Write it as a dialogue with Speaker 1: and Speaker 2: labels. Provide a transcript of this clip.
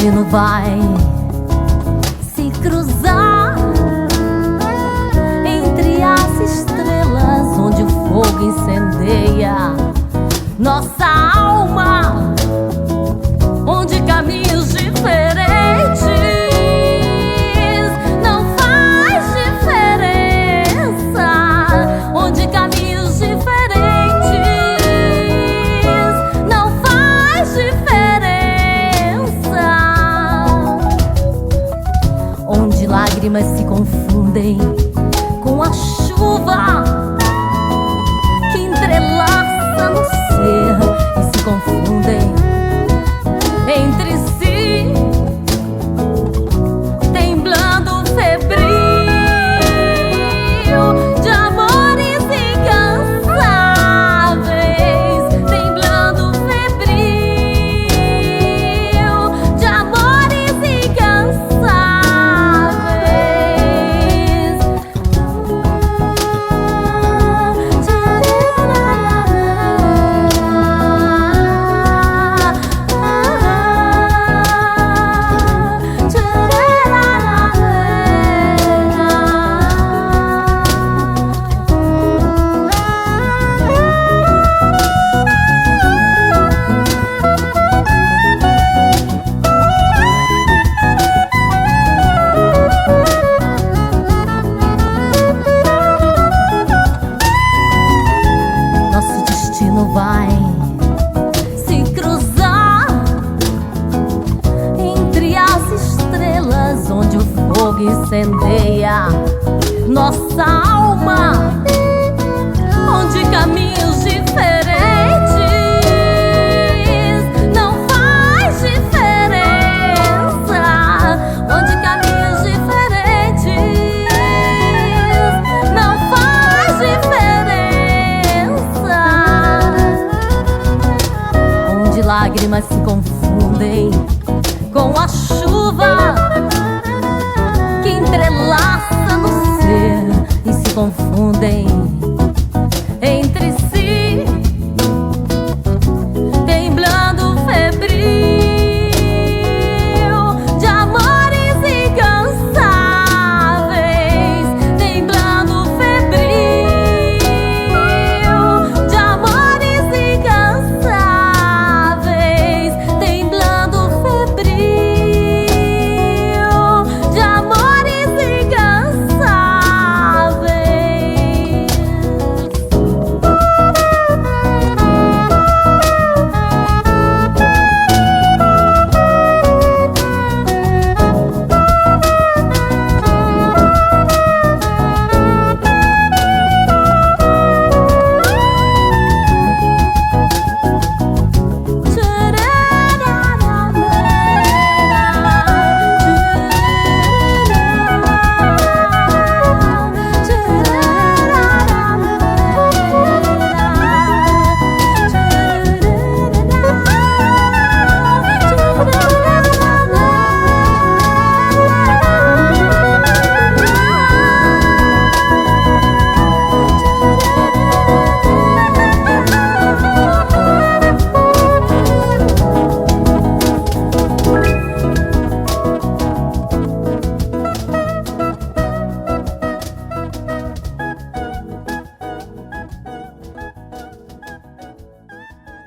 Speaker 1: destino vai se cruzar entre as estrelas, onde o fogo incendeia nossa alma, onde caminhos diferentes não faz diferença, onde caminhos diferentes não faz diferença, onde lágrimas se confundem com a chuva que entrelaça no ser e se confundem entre si, temblando febril de amores incansáveis, temblando febril de amores incansáveis. Nosso destino vai se cruzar entre as estrelas, onde o fogo incendeia nossa alma, onde caminhos diferentes não faz diferença, onde caminhos diferentes não faz diferença, onde lágrimas se confundem com a chuva que entrelaça no ser e se confundem